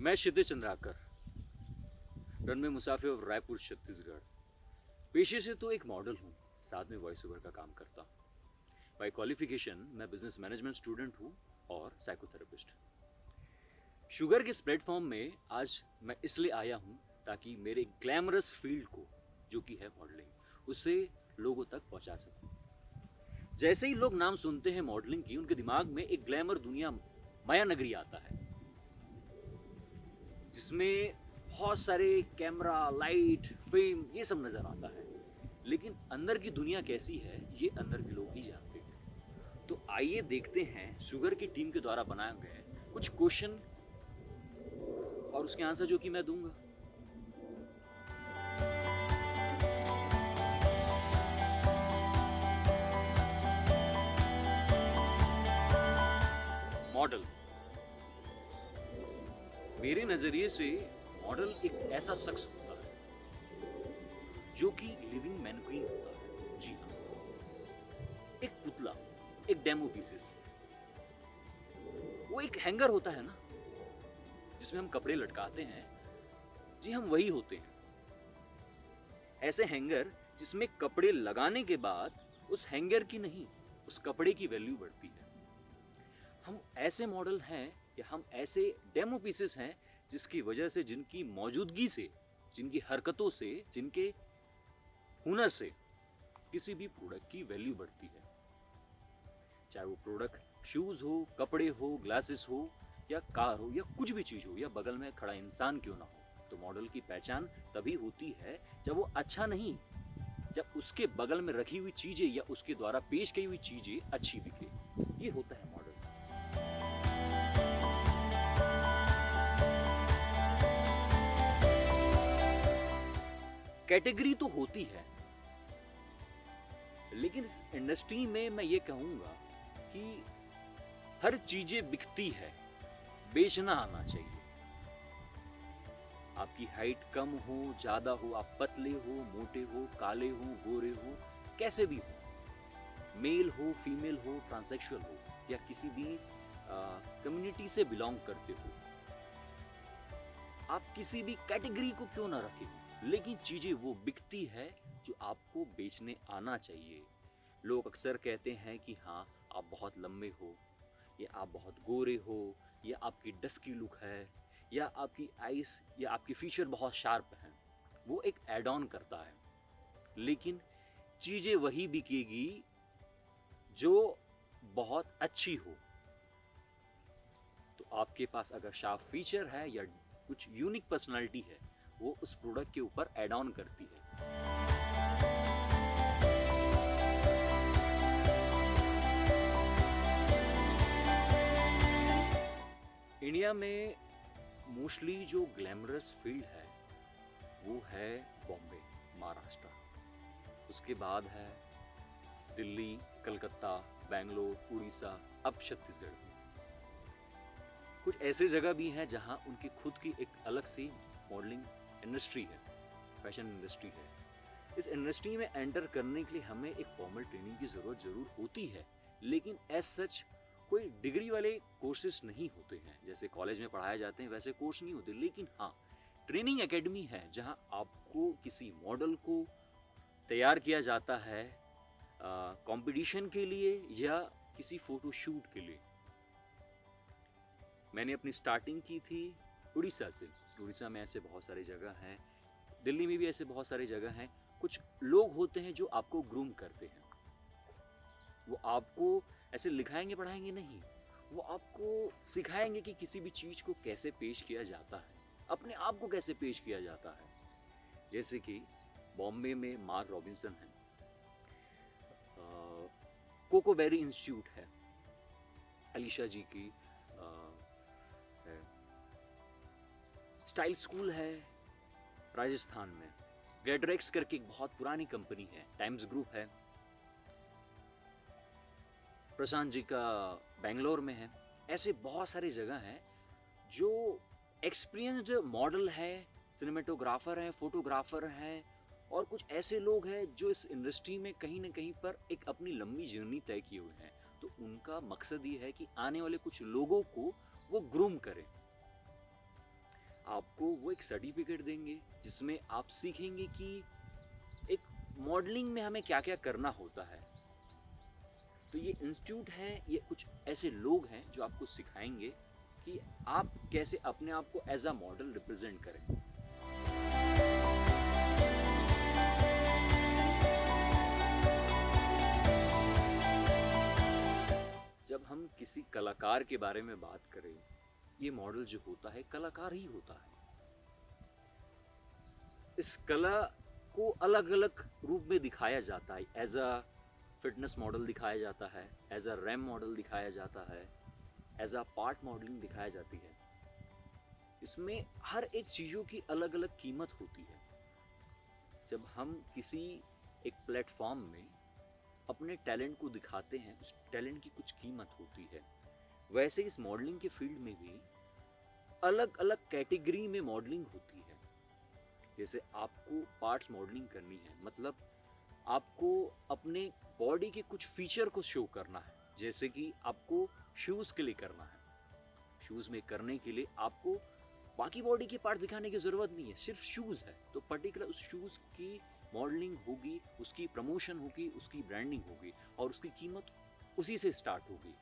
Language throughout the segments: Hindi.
मैं क्षितिज Chandrakar, runway Musafir of Raipur Chhattisgarh. पेशे से तो एक मॉडल हूँ, साथ में वॉइस ओवर का काम करता हूँ। बाय क्वालिफिकेशन मैं बिजनेस मैनेजमेंट स्टूडेंट हूँ और साइकोथेरेपिस्ट। शुगर के इस प्लेटफॉर्म में आज मैं इसलिए आया हूँ ताकि मेरे ग्लैमरस फील्ड को, जो कि है मॉडलिंग, उसे लोगों तक पहुँचा सकूँ। जैसे ही लोग नाम सुनते हैं मॉडलिंग की, उनके दिमाग में एक ग्लैमर दुनिया, माया नगरी आता है, जिसमें बहुत सारे कैमरा, लाइट, फेम, ये सब नजर आता है। लेकिन अंदर की दुनिया कैसी है, ये अंदर के लोग ही जानते हैं। तो आइए देखते हैं शुगर की टीम के द्वारा बनाए गए कुछ क्वेश्चन और उसके आंसर जो कि मैं दूंगा। मॉडल, मेरे नजरिए से मॉडल एक ऐसा शख्स होता है जो कि लिविंग मैनक्वीन होता है। जी हाँ, एक पुतला, एक डेमो पीसेस। वो एक हैंगर होता है ना, जिसमें हम कपड़े लटकाते हैं। जी, हम वही होते हैं। ऐसे हैंगर जिसमें कपड़े लगाने के बाद उस हैंगर की नहीं, उस कपड़े की वैल्यू बढ़ती है। हम ऐसे मॉडल हैं या हम ऐसे डेमो पीसेस हैं जिसकी वजह से, जिनकी मौजूदगी से, जिनकी हरकतों से, जिनके हुनर से किसी भी प्रोडक्ट की वैल्यू बढ़ती है। चाहे वो प्रोडक्ट शूज हो, कपड़े हो, ग्लासेस हो, या कार हो, या कुछ भी चीज हो, या बगल में खड़ा इंसान क्यों ना हो। तो मॉडल की पहचान तभी होती है जब वो अच्छा नहीं, जब उसके बगल में रखी हुई चीजें या उसके द्वारा पेश की हुई चीजें अच्छी दिखे। ये होता है मॉडल। कैटेगरी तो होती है, लेकिन इस इंडस्ट्री में मैं ये कहूंगा कि हर चीजें बिकती है, बेचना आना चाहिए। आपकी हाइट कम हो, ज्यादा हो, आप पतले हो, मोटे हो, काले हो, गोरे हो, कैसे भी हो, मेल हो, फीमेल हो, ट्रांसेक्सुअल हो, या किसी भी कम्युनिटी से बिलोंग करते हो, आप किसी भी कैटेगरी को क्यों ना रखें, लेकिन चीजें वो बिकती है जो आपको बेचने आना चाहिए। लोग अक्सर कहते हैं कि हाँ, आप बहुत लंबे हो, या आप बहुत गोरे हो, या आपकी डस्की लुक है, या आपकी आइस या आपकी फीचर बहुत शार्प है। वो एक एड ऑन करता है, लेकिन चीजें वही बिकेगी जो बहुत अच्छी हो। तो आपके पास अगर शार्प फीचर है या कुछ यूनिक पर्सनालिटी है, वो उस प्रोडक्ट के ऊपर एड ऑन करती है। इंडिया में मोस्टली जो ग्लैमरस फील्ड है वो है बॉम्बे, महाराष्ट्र। उसके बाद है दिल्ली, कलकत्ता, बेंगलोर, उड़ीसा, अब छत्तीसगढ़ में। कुछ ऐसे जगह भी हैं जहां उनकी खुद की एक अलग सी मॉडलिंग इंडस्ट्री है, फैशन इंडस्ट्री है। इस इंडस्ट्री में एंटर करने के लिए हमें एक फॉर्मल ट्रेनिंग की ज़रूरत ज़रूर होती है, लेकिन एज सच कोई डिग्री वाले कोर्सेज नहीं होते हैं। जैसे कॉलेज में पढ़ाए जाते हैं वैसे कोर्स नहीं होते, लेकिन हाँ, ट्रेनिंग एकेडमी है जहाँ आपको किसी मॉडल को तैयार किया जाता है कंपटीशन के लिए या किसी फोटो शूट के लिए। मैंने अपनी स्टार्टिंग की थी उड़ीसा से। उड़ीसा में ऐसे बहुत सारी जगह हैं, दिल्ली में भी ऐसे बहुत सारी जगह हैं। कुछ लोग होते हैं जो आपको ग्रूम करते हैं। वो आपको ऐसे लिखाएंगे पढ़ाएंगे नहीं, वो आपको सिखाएंगे कि किसी भी चीज़ को कैसे पेश किया जाता है, अपने आप को कैसे पेश किया जाता है। जैसे कि बॉम्बे में मार्क रॉबिन्सन है, कोकोबेरी इंस्टीट्यूट है, अलीशा जी की है, स्टाइल स्कूल है राजस्थान में, ग्लेडरेक्स करके एक बहुत पुरानी कंपनी है, टाइम्स ग्रुप है, प्रशांत जी का बेंगलोर में है। ऐसे बहुत सारी जगह हैं जो एक्सपीरियंस्ड मॉडल है, सिनेमेटोग्राफर है, फोटोग्राफर हैं, और कुछ ऐसे लोग हैं जो इस इंडस्ट्री में कहीं ना कहीं पर एक अपनी लंबी जर्नी तय किए हुए हैं। तो उनका मकसद ये है कि आने वाले कुछ लोगों को वो ग्रूम करें। आपको वो एक सर्टिफिकेट देंगे जिसमें आप सीखेंगे कि एक मॉडलिंग में हमें क्या क्या करना होता है। तो ये इंस्टीट्यूट है, ये कुछ ऐसे लोग हैं जो आपको सिखाएंगे कि आप कैसे अपने आप को एज अ मॉडल रिप्रेजेंट करें। जब हम किसी कलाकार के बारे में बात करें, ये मॉडल जो होता है कलाकार ही होता है। इस कला को अलग अलग रूप में दिखाया जाता है। एज अ फिटनेस मॉडल दिखाया जाता है, एज अ रैम मॉडल दिखाया जाता है, एज अ पार्ट मॉडलिंग दिखाया जाती है। इसमें हर एक चीज़ों की अलग अलग कीमत होती है। जब हम किसी एक प्लेटफॉर्म में अपने टैलेंट को दिखाते हैं, उस टैलेंट की कुछ कीमत होती है। वैसे इस मॉडलिंग के फील्ड में भी अलग अलग कैटेगरी में मॉडलिंग होती है। जैसे आपको पार्ट्स मॉडलिंग करनी है, मतलब आपको अपने बॉडी के कुछ फीचर को शो करना है। जैसे कि आपको शूज़ के लिए करना है, शूज़ में करने के लिए आपको बाकी बॉडी के पार्ट दिखाने की ज़रूरत नहीं है, सिर्फ शूज़ है तो पर्टिकुलर उस शूज़ की मॉडलिंग होगी, उसकी प्रमोशन होगी, उसकी ब्रांडिंग होगी और उसकी कीमत उसी से स्टार्ट होगी।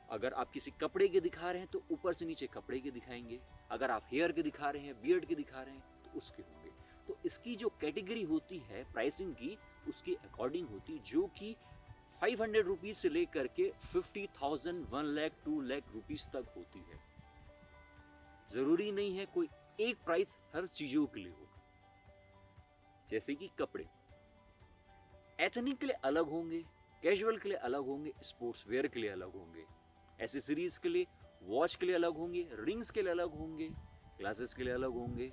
अगर आप किसी कपड़े के दिखा रहे हैं तो ऊपर से नीचे कपड़े के दिखाएंगे। अगर आप हेयर के दिखा रहे हैं, बियर्ड के दिखा रहे हैं तो उसके होंगे। तो इसकी जो कैटेगरी होती है प्राइसिंग की, उसके अकॉर्डिंग होती, जो कि 500 रुपीज से लेकर के 50,000, 1 लाख, 2 लाख रुपीज तक होती है। जरूरी नहीं है कोई एक प्राइस हर चीजों के लिए हो। जैसे कि कपड़े एथनिक के लिए अलग होंगे, कैजुअल के लिए अलग होंगे, स्पोर्ट्स वेयर के लिए अलग होंगे, एसेसरीज के लिए, वॉच के लिए अलग होंगे, रिंग्स के लिए अलग होंगे, ग्लासेस के लिए अलग होंगे,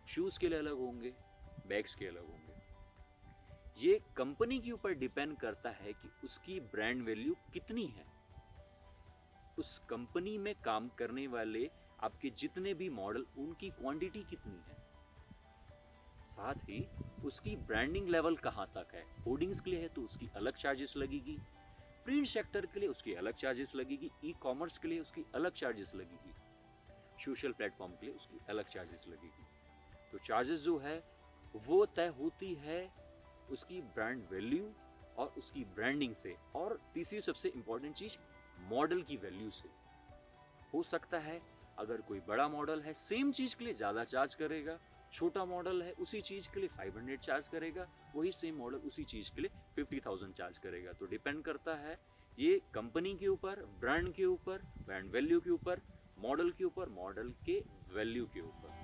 शूज़ के लिए अलग होंगे, बैग्स के अलग होंगे। ये कंपनी के ऊपर डिपेंड करता है कि उसकी ब्रांड वैल्यू कितनी है। उस कंपनी में काम करने वाले आपके जितने भी मॉडल, उनकी क्वांटिटी कितनी है, साथ ही उसकी ब्रांडिंग लेवल कहाँ तक है। होर्डिंग्स के लिए है तो उसकी अलग चार्जेस लगेगी, प्रिंट सेक्टर के लिए उसकी अलग चार्जेस लगेगी, ई कॉमर्स के लिए उसकी अलग चार्जेस लगेगी, सोशल प्लेटफॉर्म के लिए उसकी अलग चार्जेस लगेगी। तो चार्जेस जो है वो तय होती है उसकी ब्रांड वैल्यू और उसकी ब्रांडिंग से, और तीसरी सबसे इंपॉर्टेंट चीज मॉडल की वैल्यू से। हो सकता है अगर कोई बड़ा मॉडल है सेम चीज के लिए ज्यादा चार्ज करेगा, छोटा मॉडल है उसी चीज के लिए 500 चार्ज करेगा, वही सेम मॉडल उसी चीज के लिए 50,000 चार्ज करेगा। तो डिपेंड करता है ये कंपनी के ऊपर, ब्रांड के ऊपर, ब्रांड वैल्यू के ऊपर, मॉडल के ऊपर, मॉडल के वैल्यू के ऊपर।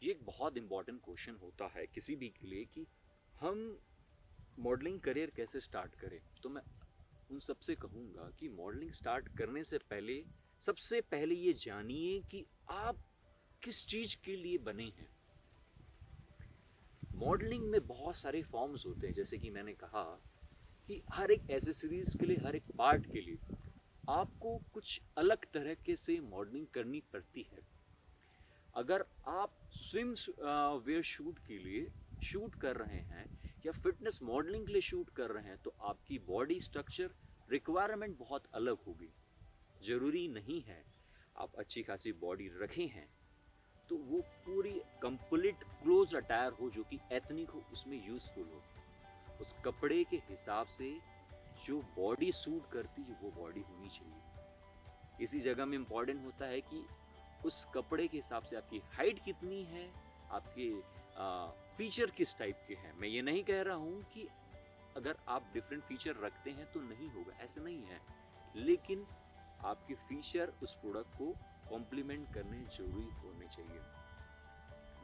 ये एक बहुत इंपॉर्टेंट क्वेश्चन होता है किसी भी के लिए कि हम मॉडलिंग करियर कैसे स्टार्ट करें। तो मैं उन सबसे कहूँगा कि मॉडलिंग स्टार्ट करने से पहले सबसे पहले ये जानिए कि आप किस चीज़ के लिए बने हैं। मॉडलिंग में बहुत सारे फॉर्म्स होते हैं, जैसे कि मैंने कहा कि हर एक एसेसरीज के लिए, हर एक पार्ट के लिए आपको कुछ अलग तरह के से मॉडलिंग करनी पड़ती है। अगर आप स्विम वेयर शूट के लिए शूट कर रहे हैं या फिटनेस मॉडलिंग के लिए शूट कर रहे हैं तो आपकी बॉडी स्ट्रक्चर रिक्वायरमेंट बहुत अलग होगी। ज़रूरी नहीं है आप अच्छी खासी बॉडी रखे हैं तो वो पूरी कंप्लीट क्लोज अटायर हो जो कि एथनिक हो, उसमें यूज़फुल हो। उस कपड़े के हिसाब से जो बॉडी सूट करती है वो बॉडी होनी चाहिए। इसी जगह में इम्पॉर्टेंट होता है कि उस कपड़े के हिसाब से आपकी हाइट कितनी है, आपके फीचर किस टाइप के हैं। मैं ये नहीं कह रहा हूँ कि अगर आप डिफरेंट फीचर रखते हैं तो नहीं होगा, ऐसे नहीं है, लेकिन आपके फीचर उस प्रोडक्ट को कॉम्प्लीमेंट करने जरूरी होने चाहिए।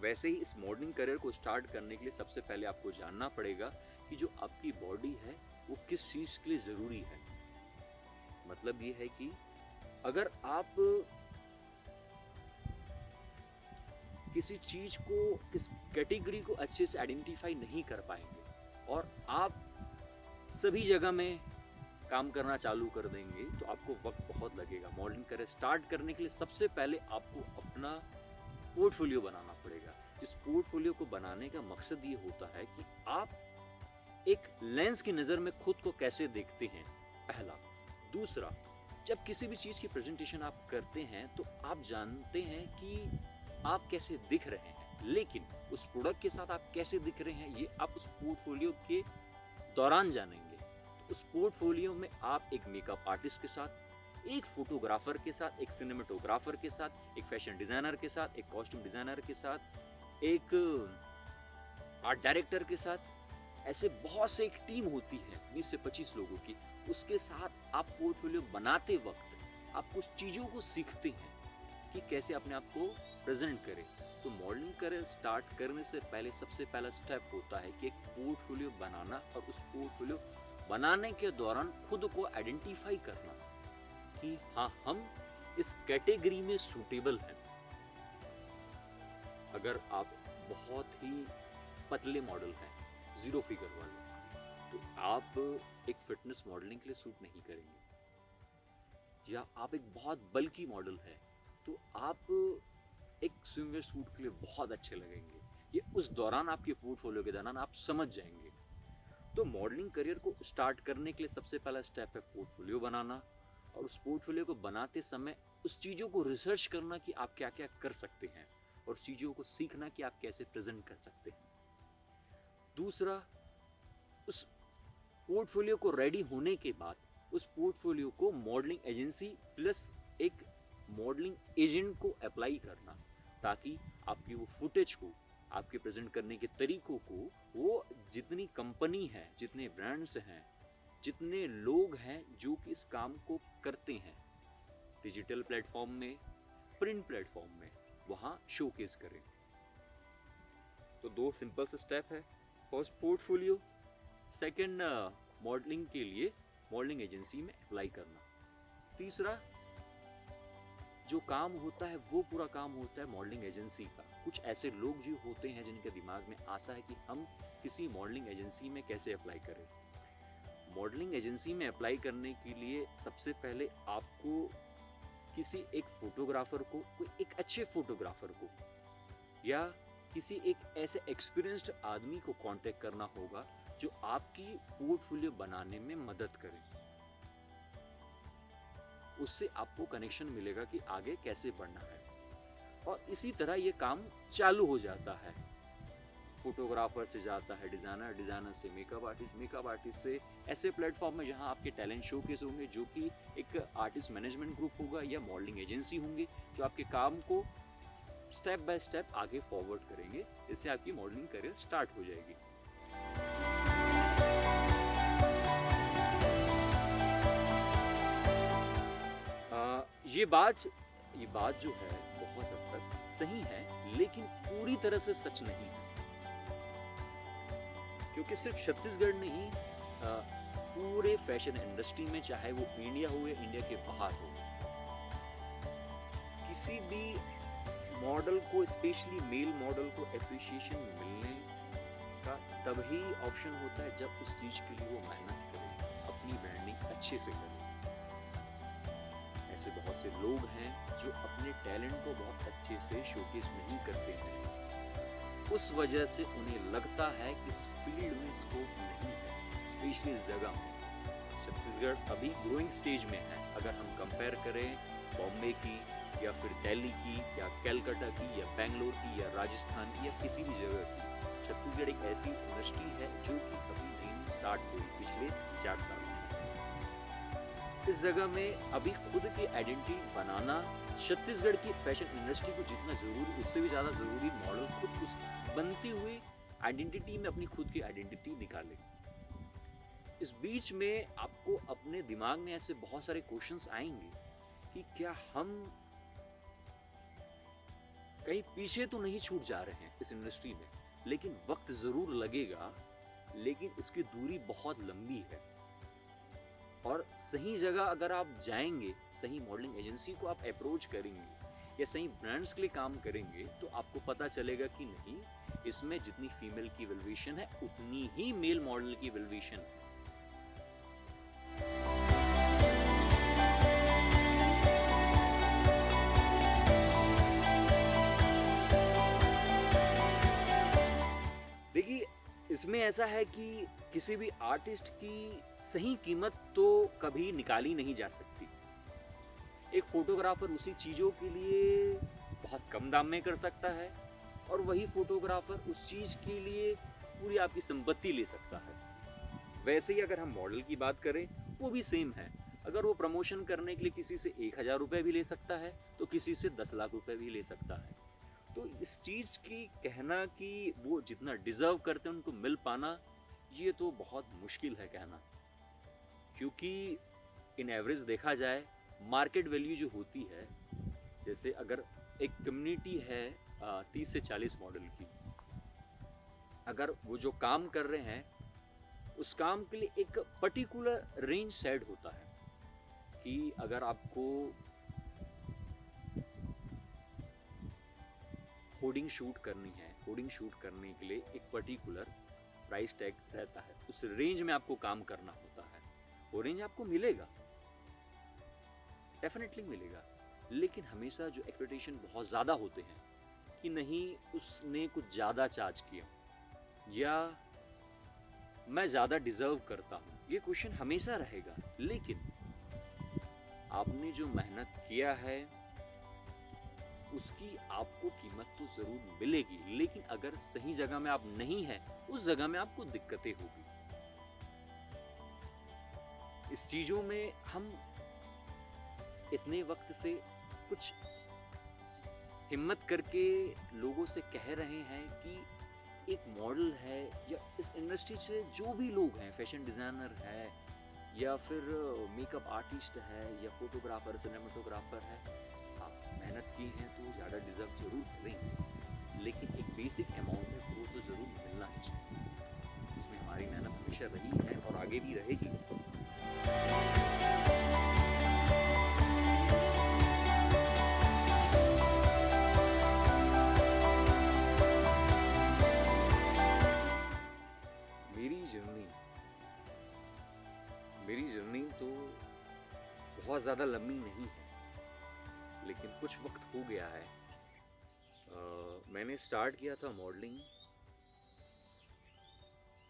वैसे ही इस मॉडलिंग करियर को स्टार्ट करने के लिए सबसे पहले आपको जानना पड़ेगा कि जो आपकी बॉडी है वो किस चीज़ के लिए ज़रूरी है। मतलब ये है कि अगर आप किसी चीज़ को, किस कैटेगरी को अच्छे से आइडेंटिफाई नहीं कर पाएंगे और आप सभी जगह में काम करना चालू कर देंगे तो आपको वक्त बहुत लगेगा। मॉडलिंग करियर स्टार्ट करने के लिए सबसे पहले आपको अपना पोर्टफोलियो बनाना पड़ेगा। इस पोर्टफोलियो को बनाने का मकसद ये होता है कि आप एक लेंस की नज़र में खुद को कैसे देखते हैं, पहला। दूसरा, जब किसी भी चीज़ की प्रेजेंटेशन आप करते हैं तो आप जानते हैं कि आप कैसे दिख रहे हैं, लेकिन उस प्रोडक्ट के साथ आप कैसे दिख रहे हैं ये आप उस पोर्टफोलियो के दौरान जानेंगे। तो उस पोर्टफोलियो में आप एक मेकअप आर्टिस्ट के साथ, एक फोटोग्राफर के साथ, एक सिनेमेटोग्राफर के साथ, एक फैशन डिज़ाइनर के साथ, एक कॉस्ट्यूम डिज़ाइनर के साथ, एक आर्ट डायरेक्टर के साथ, ऐसे बहुत से एक टीम होती है 20 से 25 लोगों की, उसके साथ आप पोर्टफोलियो बनाते वक्त आप कुछ चीज़ों को सीखते हैं कि कैसे अपने आप को प्रेजेंट करें। तो मॉडलिंग करियर स्टार्ट करने से पहले सबसे पहला स्टेप होता है कि एक पोर्टफोलियो बनाना, और उस पोर्टफोलियो बनाने के दौरान खुद को आइडेंटिफाई करना कि हाँ, हम इस कैटेगरी में सूटेबल हैं। अगर आप बहुत ही पतले मॉडल हैं, 0 फिगर वाले, तो आप एक फिटनेस मॉडलिंग के लिए सूट नहीं करेंगे। या आप एक बहुत बल्की मॉडल है तो आप एक स्विमवेयर सूट के लिए बहुत अच्छे लगेंगे। ये उस दौरान आपके पोर्टफोलियो के दौरान आप समझ जाएंगे। तो मॉडलिंग करियर को स्टार्ट करने के लिए सबसे पहला स्टेप है पोर्टफोलियो बनाना, और उस पोर्टफोलियो को बनाते समय उस चीज़ों को रिसर्च करना कि आप क्या क्या कर सकते हैं, और चीज़ों को सीखना कि आप कैसे प्रेजेंट कर सकते हैं। दूसरा, उस पोर्टफोलियो को रेडी होने के बाद उस पोर्टफोलियो को मॉडलिंग एजेंसी प्लस एक मॉडलिंग एजेंट को अप्लाई करना, ताकि आपकी वो फुटेज को, आपके प्रेजेंट करने के तरीकों को, वो जितनी कंपनी है, जितने ब्रांड्स हैं, जितने लोग हैं जो कि इस काम को करते हैं, डिजिटल प्लेटफॉर्म में, प्रिंट प्लेटफॉर्म में, वहाँ शोकेस करें। तो 2 सिंपल से स्टेप है। फर्स्ट पोर्टफोलियो, सेकंड मॉडलिंग के लिए मॉडलिंग एजेंसी में अप्लाई करना। तीसरा जो काम होता है वो पूरा काम होता है मॉडलिंग एजेंसी का। कुछ ऐसे लोग जो होते हैं जिनके दिमाग में आता है कि हम किसी मॉडलिंग एजेंसी में कैसे अप्लाई करें। मॉडलिंग एजेंसी में अप्लाई करने के लिए सबसे पहले आपको किसी एक फोटोग्राफर को, कोई एक अच्छे फोटोग्राफर को, या किसी एक ऐसे एक्सपीरियंस्ड आदमी को कांटेक्ट करना होगा जो आपकी पोर्टफोलियो बनाने में मदद करे। उससे आपको कनेक्शन मिलेगा कि आगे कैसे बढ़ना है, और इसी तरह ये काम चालू हो जाता है। फोटोग्राफर से जाता है डिज़ाइनर, डिज़ाइनर से मेकअप आर्टिस्ट, मेकअप आर्टिस्ट से ऐसे प्लेटफॉर्म में जहां आपके टैलेंट शोकेस होंगे, जो कि एक आर्टिस्ट मैनेजमेंट ग्रुप होगा या मॉडलिंग एजेंसी होंगे, जो आपके काम को स्टेप बाय स्टेप आगे फॉरवर्ड करेंगे। इससे आपकी मॉडलिंग करियर स्टार्ट हो जाएगी। ये बात जो है बहुत हद तक सही है, लेकिन पूरी तरह से सच नहीं है, क्योंकि सिर्फ छत्तीसगढ़ नहीं, पूरे फैशन इंडस्ट्री में, चाहे वो इंडिया हो या इंडिया के बाहर हो, किसी भी मॉडल को, स्पेशली मेल मॉडल को अप्रिशिएशन मिलने का तभी ऑप्शन होता है जब उस चीज के लिए वो मेहनत करे, अपनी ब्रांडिंग अच्छे से करे। ऐसे बहुत से लोग हैं जो अपने टैलेंट को बहुत अच्छे से शोकेस नहीं करते हैं, उस वजह से उन्हें लगता है कि इस फील्ड में स्कोप नहीं है, स्पेशली इस जगह में। छत्तीसगढ़ अभी ग्रोइंग स्टेज में है। अगर हम कंपेयर करें बॉम्बे की, या फिर दिल्ली की, या कलकत्ता की, या बेंगलोर की, या राजस्थान की, या किसी भी जगह की, छत्तीसगढ़ एक ऐसी इंडस्ट्री है जो कि अभी नई स्टार्ट हुई पिछले 4 साल में। इस जगह में अभी खुद की आइडेंटिटी बनाना छत्तीसगढ़ की फैशन इंडस्ट्री को जितना जरूरी, उससे भी ज़्यादा ज़रूरी मॉडल खुद उस बनती हुई आइडेंटिटी में अपनी खुद की आइडेंटिटी निकाले। इस बीच में आपको अपने दिमाग में ऐसे बहुत सारे क्वेश्चंस आएंगे कि क्या हम कहीं पीछे तो नहीं छूट जा रहे हैं इस इंडस्ट्री में। लेकिन वक्त जरूर लगेगा, लेकिन इसकी दूरी बहुत लंबी है, और सही जगह अगर आप जाएंगे, सही मॉडलिंग एजेंसी को आप अप्रोच करेंगे या सही ब्रांड्स के लिए काम करेंगे, तो आपको पता चलेगा कि नहीं, इसमें जितनी फीमेल की वैल्यूएशन है उतनी ही मेल मॉडल की वैल्यूएशन है। देखिए, इसमें ऐसा है कि किसी भी आर्टिस्ट की सही कीमत तो कभी निकाली नहीं जा सकती। एक फोटोग्राफर उसी चीज़ों के लिए बहुत कम दाम में कर सकता है और वही फोटोग्राफर उस चीज़ के लिए पूरी आपकी संपत्ति ले सकता है। वैसे ही अगर हम मॉडल की बात करें, वो भी सेम है। अगर वो प्रमोशन करने के लिए किसी से 1000 रुपये भी ले सकता है तो किसी से 10 लाख रुपए भी ले सकता है। तो इस चीज़ की कहना कि वो जितना डिज़र्व करते हैं उनको मिल पाना, ये तो बहुत मुश्किल है कहना। क्योंकि इन एवरेज देखा जाए, मार्केट वैल्यू जो होती है, जैसे अगर एक कम्युनिटी है 30 से 40 मॉडल की, अगर वो जो काम कर रहे हैं उस काम के लिए एक पर्टिकुलर रेंज सेट होता है कि अगर आपको होर्डिंग शूट करनी है, होर्डिंग शूट करने के लिए एक पर्टिकुलर प्राइस टैग रहता है, उस रेंज में आपको काम करना होता है। वो रेंज आपको मिलेगा, डेफिनेटली मिलेगा, लेकिन हमेशा जो एक्सपेक्टेशन बहुत ज़्यादा होते हैं कि नहीं उसने कुछ ज़्यादा चार्ज किया या मैं ज़्यादा डिज़र्व करता हूँ, ये क्वेश्चन हमेशा रहेगा। लेकिन आपने जो मेहनत किया है उसकी आपको कीमत तो ज़रूर मिलेगी, लेकिन अगर सही जगह में आप नहीं हैं, उस जगह में आपको दिक्कतें होगी। इस चीज़ों में हम इतने वक्त से कुछ हिम्मत करके लोगों से कह रहे हैं कि एक मॉडल है या इस इंडस्ट्री से जो भी लोग हैं, फैशन डिज़ाइनर है या फिर मेकअप आर्टिस्ट है या फोटोग्राफर, सिनेमेटोग्राफर है, आप मेहनत की हैं तो ज़्यादा डिज़र्व जरूर करेंगे, लेकिन एक बेसिक अमाउंट में ग्रोथ तो ज़रूर मिलना ही चाहिए। उसमें हमारी मेहनत हमेशा रही है और आगे भी रहेगी। मेरी जर्नी तो बहुत ज़्यादा लंबी नहीं है, लेकिन कुछ वक्त हो गया है। मैंने स्टार्ट किया था मॉडलिंग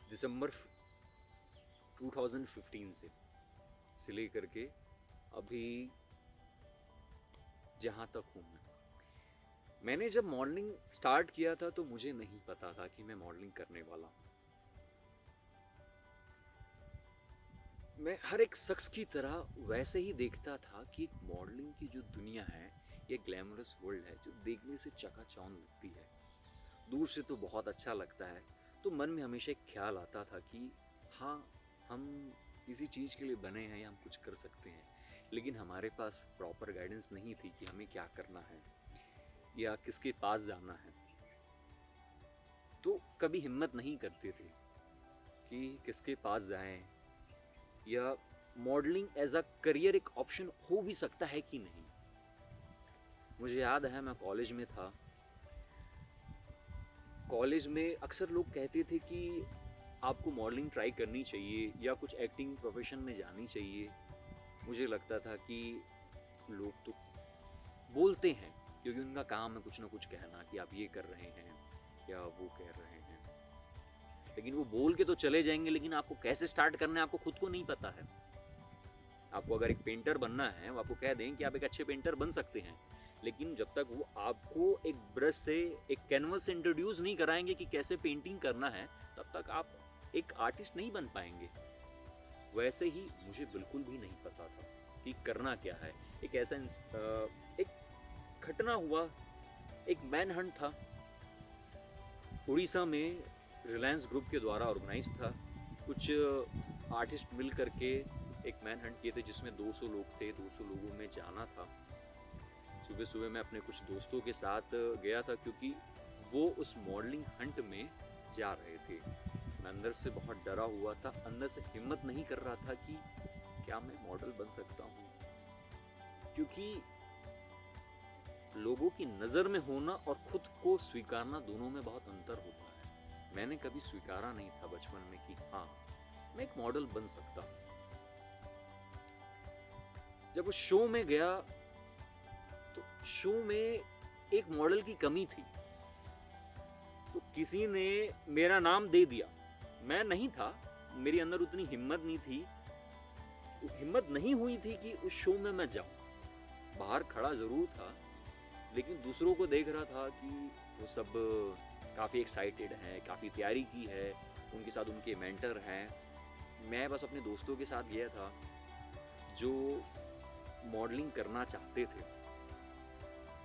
दिसंबर 2015 से लेकर के अभी जहाँ तक हूँ मैंने जब मॉडलिंग स्टार्ट किया था तो मुझे नहीं पता था कि मैं मॉडलिंग करने वाला हूँ। मैं हर एक शख्स की तरह वैसे ही देखता था कि एक मॉडलिंग की जो दुनिया है, ये ग्लैमरस वर्ल्ड है जो देखने से चकाचौंध लगती है, दूर से तो बहुत अच्छा लगता है। तो मन में हमेशा एक ख्याल आता था कि हाँ, हम किसी चीज़ के लिए बने हैं या हम कुछ कर सकते हैं, लेकिन हमारे पास प्रॉपर गाइडेंस नहीं थी कि हमें क्या करना है या किसके पास जाना है। तो कभी हिम्मत नहीं करते थे कि किसके पास जाएं या मॉडलिंग एज अ करियर एक ऑप्शन हो भी सकता है कि नहीं। मुझे याद है मैं कॉलेज में था, कॉलेज में अक्सर लोग कहते थे कि आपको मॉडलिंग ट्राई करनी चाहिए या कुछ एक्टिंग प्रोफेशन में जानी चाहिए। मुझे लगता था कि लोग तो बोलते हैं क्योंकि उनका काम है कुछ ना कुछ कहना कि आप ये कर रहे हैं या वो कह रहे हैं, लेकिन वो बोल के तो चले जाएंगे, लेकिन आपको कैसे स्टार्ट करना है आपको खुद को नहीं पता है। आपको अगर एक पेंटर बनना है, वो आपको कह दें कि आप एक अच्छे पेंटर बन सकते हैं, लेकिन जब तक वो आपको एक ब्रश से, एक कैनवस से इंट्रोड्यूस नहीं कराएंगे कि कैसे पेंटिंग करना है, तब तक आप एक आर्टिस्ट नहीं बन पाएंगे। वैसे ही मुझे बिल्कुल भी नहीं पता था कि करना क्या है। एक ऐसा एक घटना हुआ, एक मैन हंट था उड़ीसा में, रिलायंस ग्रुप के द्वारा ऑर्गेनाइज था। कुछ आर्टिस्ट मिल करके एक मैन हंट किए थे जिसमें 200 लोग थे, 200 लोगों में जाना था। सुबह सुबह मैं अपने कुछ दोस्तों के साथ गया था क्योंकि वो उस मॉडलिंग हंट में जा रहे थे। मैं अंदर से बहुत डरा हुआ था, अंदर से हिम्मत नहीं कर रहा था कि क्या मैं मॉडल बन सकता हूँ, क्योंकि लोगों की नज़र में होना और खुद को स्वीकारना दोनों में बहुत अंतर होता है। मैंने कभी स्वीकारा नहीं था बचपन में कि हाँ, मैं एक मॉडल बन सकता हूँ। जब उस शो में गया तो शो में एक मॉडल की कमी थी, तो किसी ने मेरा नाम दे दिया। मैं नहीं था, मेरे अंदर उतनी हिम्मत नहीं हुई थी कि उस शो में मैं जाऊं। बाहर खड़ा ज़रूर था, लेकिन दूसरों को देख रहा था कि वो सब काफ़ी एक्साइटेड हैं, काफ़ी तैयारी की है, उनके साथ उनके मेंटर हैं। मैं बस अपने दोस्तों के साथ गया था जो मॉडलिंग करना चाहते थे।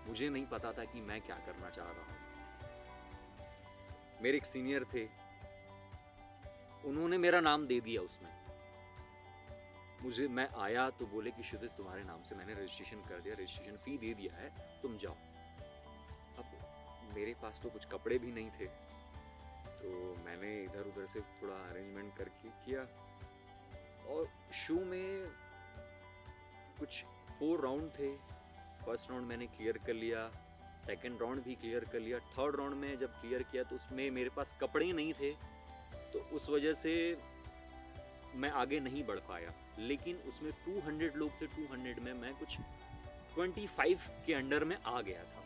मुझे नहीं पता था कि मैं क्या करना चाह रहा हूँ। मेरे एक सीनियर थे, उन्होंने मेरा नाम दे दिया उसमें। मैं आया तो बोले कि क्षितिज तुम्हारे नाम से मैंने रजिस्ट्रेशन कर दिया, रजिस्ट्रेशन फ़ी दे दिया है, तुम जाओ। अब मेरे पास तो कुछ कपड़े भी नहीं थे, तो मैंने इधर उधर से थोड़ा अरेंजमेंट करके किया। और शो में कुछ 4 राउंड थे। फर्स्ट राउंड मैंने क्लियर कर लिया, सेकंड राउंड भी क्लियर कर लिया। थर्ड राउंड में जब क्लियर किया तो उसमें मेरे पास कपड़े नहीं थे, तो उस वजह से मैं आगे नहीं बढ़ पाया। लेकिन उसमें 200 लोग थे, 200 में मैं कुछ 25 के अंडर में आ गया था।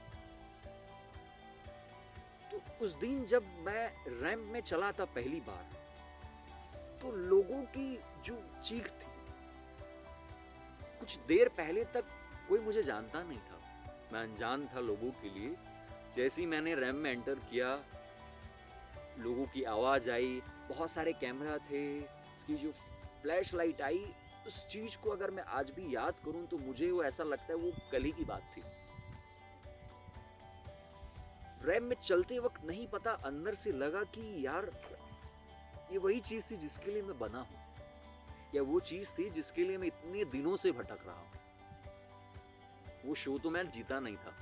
तो उस दिन जब मैं रैंप में चला था पहली बार, तो लोगों की जो चीख थी, कुछ देर पहले तक कोई मुझे जानता नहीं था, मैं अनजान था लोगों के लिए। जैसे ही मैंने रैंप में एंटर किया, लोगों की आवाज़ आई, बहुत सारे कैमरा थे, उसकी जो फ्लैश लाइट आई, उस चीज़ को अगर मैं आज भी याद करूं तो मुझे वो ऐसा लगता है वो कल ही की बात थी। रैंप में चलते वक्त नहीं पता, अंदर से लगा कि यार ये वही चीज़ थी जिसके लिए मैं बना हूं, या वो चीज़ थी जिसके लिए मैं इतने दिनों से भटक रहा हूं। वो शो तो मैं जीता नहीं था,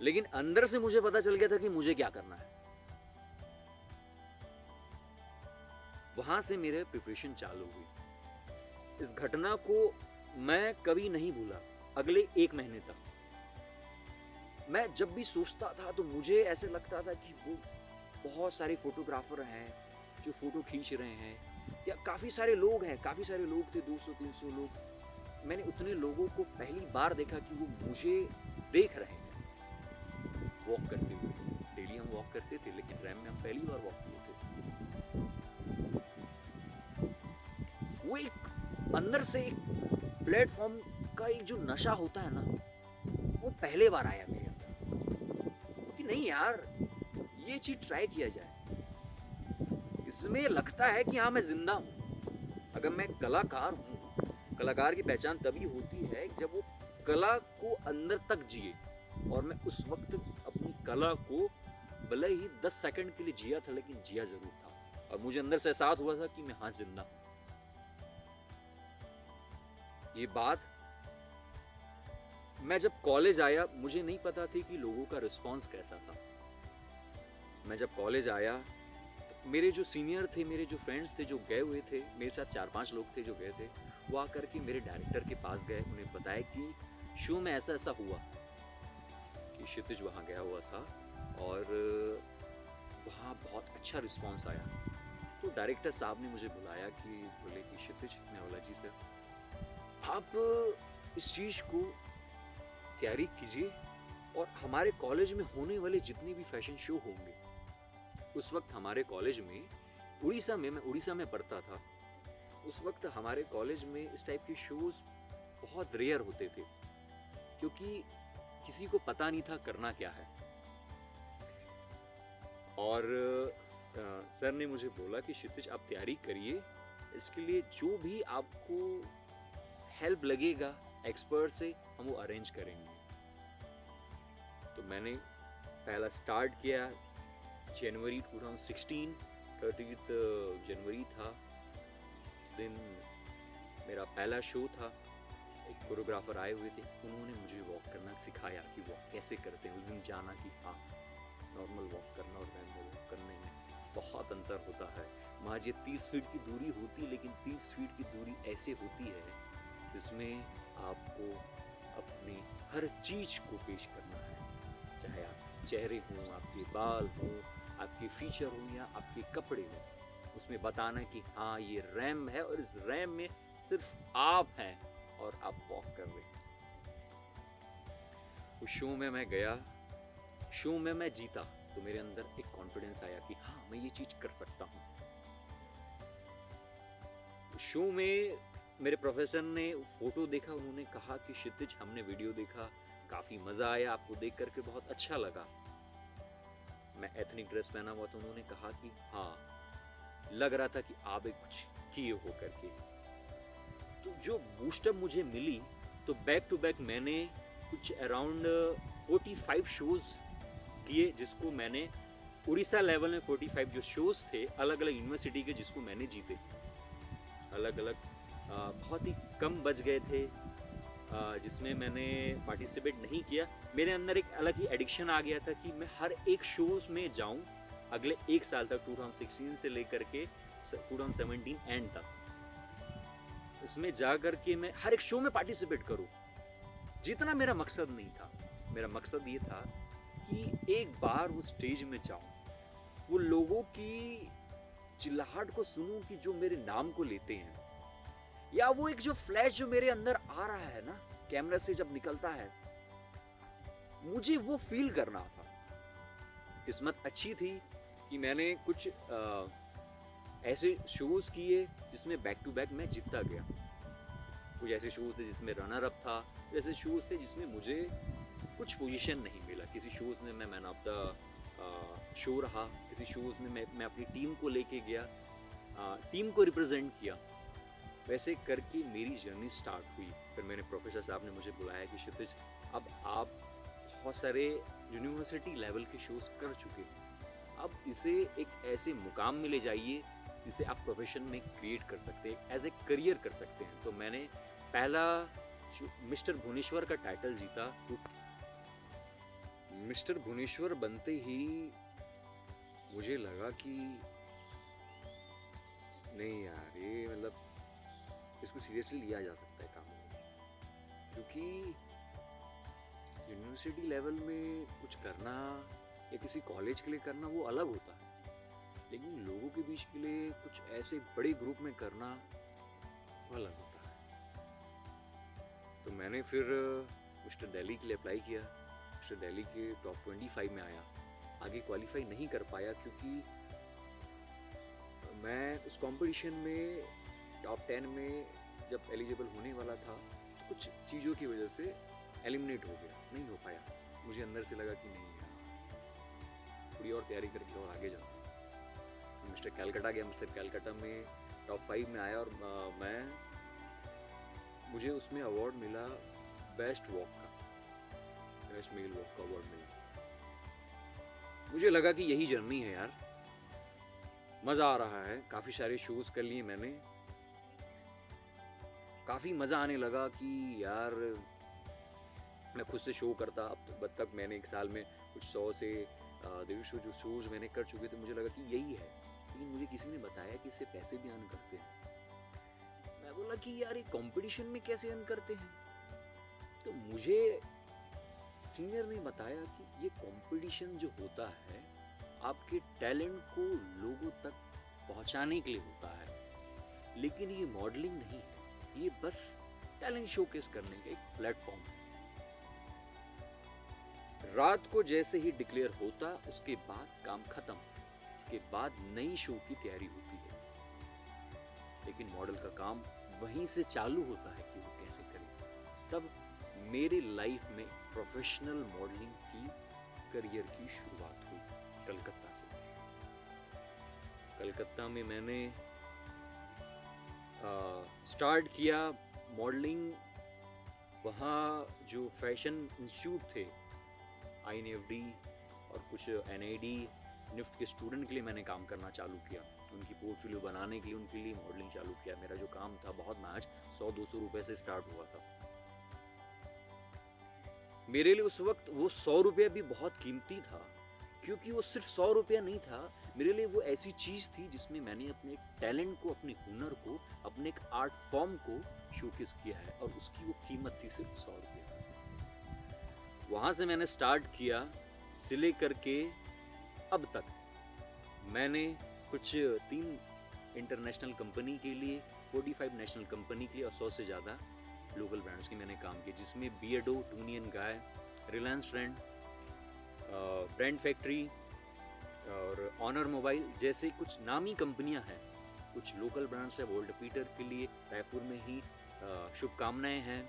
लेकिन अंदर से मुझे पता चल गया था कि मुझे क्या करना है। वहां से मेरे प्रिपरेशन चालू हुई। इस घटना को मैं कभी नहीं भूला अगले 1 महीने तक। मैं जब भी सोचता था तो मुझे ऐसे लगता था कि वो बहुत सारे फोटोग्राफर हैं जो फोटो खींच रहे हैं, या काफ़ी सारे लोग हैं, काफ़ी सारे लोग थे, 200-300 लोग। मैंने उतने लोगों को पहली बार देखा कि वो मुझे देख रहे हैं वॉक करते हुए। डेली हम वॉक करते थे, लेकिन रैम में हम पहली बार वॉक किए थे। वो एक अंदर से एक प्लेटफॉर्म का एक जो नशा होता है ना, वो पहले बार आया मेरे अंदर कि नहीं यार, ये चीज ट्राई किया जाए। इसमें लगता है कि हाँ मैं जिंदा हूँ। अगर मैं कलाकार हूँ, कलाकार की पहचान तभी होती है जब वो कला को अंदर तक जिए। और मैं उस वक्त अपनी कला को भले ही 10 सेकंड के लिए जिया था, लेकिन जिया जरूर था। और मुझे अंदर से एहसास हुआ था कि मैं हाँ जिंदा हूँ। ये बात मैं जब कॉलेज आया, मुझे नहीं पता थी कि लोगों का रिस्पॉन्स कैसा था। मैं जब कॉलेज आया, मेरे जो सीनियर थे, मेरे जो फ्रेंड्स थे जो गए हुए थे, मेरे साथ 4-5 लोग थे जो गए थे, वो आकर के मेरे डायरेक्टर के पास गए। उन्हें बताया कि शो में ऐसा ऐसा हुआ कि क्षितिज वहाँ गया हुआ था और वहाँ बहुत अच्छा रिस्पॉन्स आया। तो डायरेक्टर साहब ने मुझे बुलाया कि बोले कि क्षितिज, मैं बोला जी सर, आप इस चीज़ को तैयारी कीजिए और हमारे कॉलेज में होने वाले जितने भी फैशन शो होंगे, उस वक्त हमारे कॉलेज में मैं उड़ीसा में पढ़ता था, उस वक्त हमारे कॉलेज में इस टाइप के शोज बहुत रेयर होते थे, क्योंकि किसी को पता नहीं था करना क्या है। और सर ने मुझे बोला कि क्षितिज आप तैयारी करिए, इसके लिए जो भी आपको हेल्प लगेगा एक्सपर्ट से, हम वो अरेंज करेंगे। तो मैंने पहला स्टार्ट किया जनवरी 2016, 30 जनवरी था। उस दिन मेरा पहला शो था। एक कोरियोग्राफर आए हुए थे, उन्होंने मुझे वॉक करना सिखाया कि वॉक कैसे करते हैं। उस दिन जाना कि हाँ, नॉर्मल वॉक करना और रैंबो वॉक करने में बहुत अंतर होता है। वहाँ ये 30 फीट की दूरी होती, लेकिन 30 फीट की दूरी ऐसे होती है जिसमें आपको अपनी हर चीज़ को पेश करना है, चाहे आप चेहरे हों, आपके बाल हों, आपके फीचर हों या आपके कपड़े हों। उसमें बताना कि हाँ ये रैम है और इस रैम में सिर्फ आप हैं और आप वॉक कर रहे हैं। उस शो में मैं गया, शो में मैं जीता, तो मेरे अंदर एक कॉन्फिडेंस आया कि हाँ मैं ये चीज़ कर सकता हूँ। शो में मेरे प्रोफेसर ने फ़ोटो देखा, उन्होंने कहा कि क्षितिज हमने वीडियो देखा, काफ़ी मज़ा आया, आपको देख कर के बहुत अच्छा लगा। मैं एथनिक ड्रेस पहना हुआ था, उन्होंने कहा कि हाँ, लग रहा था कि आप एक कुछ किए हो करके। तो जो बूस्टअप मुझे मिली, तो बैक टू बैक मैंने कुछ अराउंड 45 शोज़ किए, जिसको मैंने उड़ीसा लेवल में 45 जो शोज़ थे अलग अलग यूनिवर्सिटी के, जिसको मैंने जीते। अलग अलग बहुत ही कम बच गए थे जिसमें मैंने पार्टिसिपेट नहीं किया। मेरे अंदर एक अलग ही एडिक्शन आ गया था कि मैं हर एक शोज़ में जाऊं अगले एक साल तक, 2016 से लेकर के 2017 एंड तक। इसमें जा कर के मैं हर एक शो में पार्टिसिपेट करूं। जितना मेरा मकसद नहीं था, मेरा मकसद ये था कि एक बार वो स्टेज में जाऊं, वो लोगों की चिल्लाहट को सुनूं कि जो मेरे नाम को लेते हैं, या वो एक जो फ्लैश जो मेरे अंदर आ रहा है ना कैमरा से जब निकलता है, मुझे वो फील करना था। किस्मत अच्छी थी कि मैंने कुछ ऐसे शोज किए जिसमें बैक टू बैक मैं जीतता गया। कुछ ऐसे शोज थे जिसमें रनर अप था, ऐसे शोज थे जिसमें मुझे कुछ पोजीशन नहीं मिला। किसी शोज में मैं मैन ऑफ द शो रहा, किसी शोज में मैं अपनी टीम को लेके गया, टीम को रिप्रेजेंट किया। वैसे करके मेरी जर्नी स्टार्ट हुई। फिर मैंने प्रोफेसर साहब ने मुझे बुलाया कि क्षितिज, अब आप बहुत सारे यूनिवर्सिटी लेवल के शोज़ कर चुके हैं, अब इसे एक ऐसे मुकाम में ले जाइए जिसे आप प्रोफेशन में क्रिएट कर सकते हैं, एज ए करियर कर सकते हैं। तो मैंने पहला मिस्टर भुवनेश्वर का टाइटल जीता। मिस्टर भुवनेश्वर बनते ही मुझे लगा कि नहीं यार, ये मतलब इसको सीरियसली लिया जा सकता है काम को, क्योंकि यूनिवर्सिटी लेवल में कुछ करना या किसी कॉलेज के लिए करना वो अलग होता है, लेकिन लोगों के बीच के लिए कुछ ऐसे बड़े ग्रुप में करना वो अलग होता है। तो मैंने फिर मिस्टर दिल्ली के लिए अप्लाई किया। मिस्टर दिल्ली के टॉप 25 में आया। आगे क्वालिफाई नहीं कर पाया क्योंकि मैं उस कंपटीशन में टॉप 10 में जब एलिजिबल होने वाला था तो कुछ चीज़ों की वजह से एलिमिनेट हो गया, नहीं हो पाया। मुझे अंदर से लगा कि नहीं यार, थोड़ी और तैयारी करके और आगे जाऊँ। मिस्टर कैलकाटा गया। मिस्टर कैलकाटा में टॉप 5 में आया और मुझे उसमें अवार्ड मिला बेस्ट वॉक का, बेस्ट मेल वॉक का अवार्ड मिला। मुझे लगा कि यही जर्नी है यार, मज़ा आ रहा है। काफ़ी सारे शोज़ कर लिए मैंने, काफ़ी मज़ा आने लगा कि यार मैं खुद से शो करता। अब तक मैंने एक साल में कुछ 100 से 150 जो शोज़ मैंने कर चुके थे। मुझे लगा कि यही है, लेकिन मुझे किसी ने बताया कि इससे पैसे भी अर्न करते हैं। मैं बोला कि यार ये कंपटीशन में कैसे अर्न करते हैं? तो मुझे सीनियर ने बताया कि ये कंपटीशन जो होता है आपके टैलेंट को लोगों तक पहुंचाने के लिए होता है, लेकिन ये मॉडलिंग नहीं है, ये बस टैलेंट शोकेस करने का एक प्लेटफॉर्म है। रात को जैसे ही डिक्लेयर होता उसके बाद काम खत्म, इसके बाद नई शो की तैयारी होती है। लेकिन मॉडल का काम वहीं से चालू होता है कि वो कैसे करे। तब मेरी लाइफ में प्रोफेशनल मॉडलिंग की करियर की शुरुआत हुई कलकत्ता से। कलकत्ता में मैंने स्टार्ट किया मॉडलिंग। वहाँ जो फैशन इंस्टीट्यूट थे, INFD और कुछ NID निफ्ट के स्टूडेंट के लिए मैंने काम करना चालू किया। उनकी पोर्टफोलियो बनाने के लिए उनके लिए मॉडलिंग चालू किया। मेरा जो काम था बहुत महज 100-200 रुपए से स्टार्ट हुआ था। मेरे लिए उस वक्त वो 100 रुपया भी बहुत कीमती था, क्योंकि वो सिर्फ 100 रुपया नहीं था। मेरे लिए वो ऐसी चीज़ थी जिसमें मैंने अपने टैलेंट को, अपने हुनर को, अपने एक आर्ट फॉर्म को शोकेस किया है, और उसकी वो कीमत थी सिर्फ 100 रुपये। वहाँ से मैंने स्टार्ट किया, से लेकर के अब तक मैंने कुछ 3 इंटरनेशनल कंपनी के लिए, 45 नेशनल कंपनी के लिए और 100 से ज़्यादा लोकल ब्रांड्स के मैंने काम किया, जिसमें बियर्डो, टूनियन गाय, रिलायंस फ्रेंड, ब्रांड फैक्ट्री और ऑनर मोबाइल जैसे कुछ नामी कंपनियां हैं कुछ लोकल ब्रांड्स है, वोल्ट पीटर के लिए रायपुर में ही शुभकामनाएं हैं,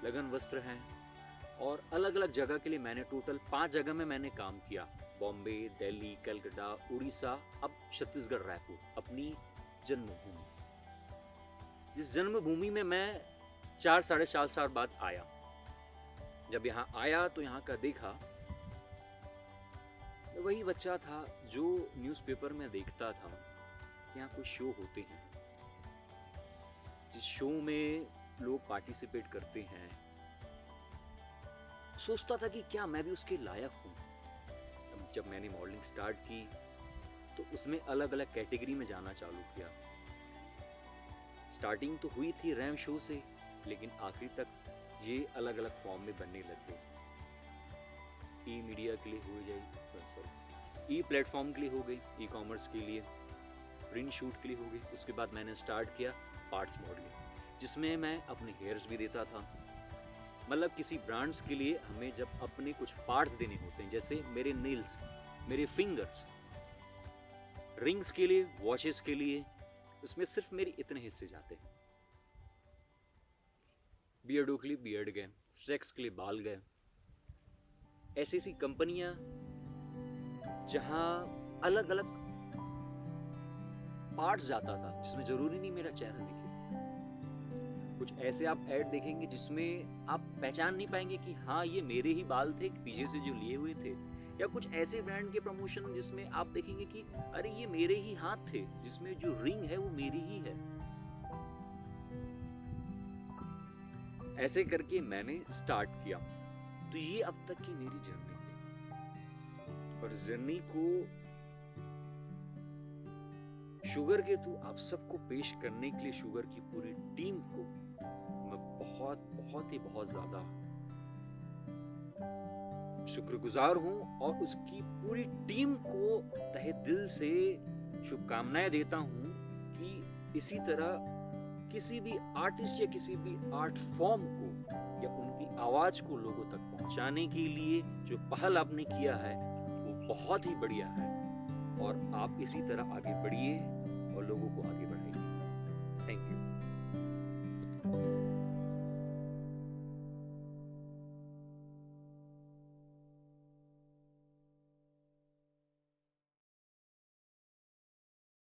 लगन वस्त्र हैं, और अलग अलग जगह के लिए मैंने टोटल 5 जगह में मैंने काम किया। बॉम्बे, दिल्ली, कलकत्ता, उड़ीसा, अब छत्तीसगढ़ रायपुर, अपनी जन्मभूमि। जिस जन्मभूमि में मैं 4 साढ़े 4 साल बाद आया। जब यहाँ आया तो यहाँ का देखा, मैं वही बच्चा था जो न्यूज़पेपर में देखता था कि यहाँ कुछ शो होते हैं, जिस शो में लोग पार्टिसिपेट करते हैं। सोचता था कि क्या मैं भी उसके लायक हूँ। जब मैंने मॉडलिंग स्टार्ट की तो उसमें अलग अलग कैटेगरी में जाना चालू किया। स्टार्टिंग तो हुई थी रैम शो से, लेकिन आखिर तक ये अलग अलग फॉर्म में बनने लग गए। ई मीडिया के लिए हो गई, ई प्लेटफॉर्म के लिए हो गई, ई कॉमर्स के लिए, प्रिंट शूट के लिए हो गई। उसके बाद मैंने स्टार्ट किया पार्ट्स मॉडलिंग, जिसमें मैं अपने हेयर्स भी देता था। मतलब किसी ब्रांड्स के लिए हमें जब अपने कुछ पार्ट्स देने होते हैं, जैसे मेरे नेल्स, मेरे फिंगर्स, रिंग्स के लिए, वॉचेस के लिए, उसमें सिर्फ मेरे इतने हिस्से जाते हैं। बियर्डो के लिए बियर्ड गए, स्ट्रेक्स के लिए बाल गए। ऐसी ऐसी कंपनियां जहां अलग अलग पार्ट्स जाता था, जिसमें जरूरी नहीं मेरा चेहरा दिखे। कुछ ऐसे आप ऐड देखेंगे जिसमें आप पहचान नहीं पाएंगे कि हाँ ये मेरे ही बाल थे पीछे से जो लिए हुए थे, या कुछ ऐसे ब्रांड के प्रमोशन जिसमें आप देखेंगे कि अरे ये मेरे ही हाथ थे, जिसमें जो रिंग है वो मेरी ही है। ऐसे करके मैंने स्टार्ट किया। तो ये अब तक की मेरी जर्नी थी, और जर्नी को शुगर के थ्रू आप सबको पेश करने के लिए शुगर की पूरी टीम को मैं बहुत ज्यादा शुक्रगुजार हूं, और उसकी पूरी टीम को तहे दिल से शुभकामनाएं देता हूं कि इसी तरह किसी भी आर्टिस्ट या किसी भी आर्ट फॉर्म को या उनकी आवाज को लोगों तक पहुंचाने के लिए जो पहल आपने किया है वो बहुत ही बढ़िया है, और आप इसी तरह आगे बढ़िए और लोगों को आगे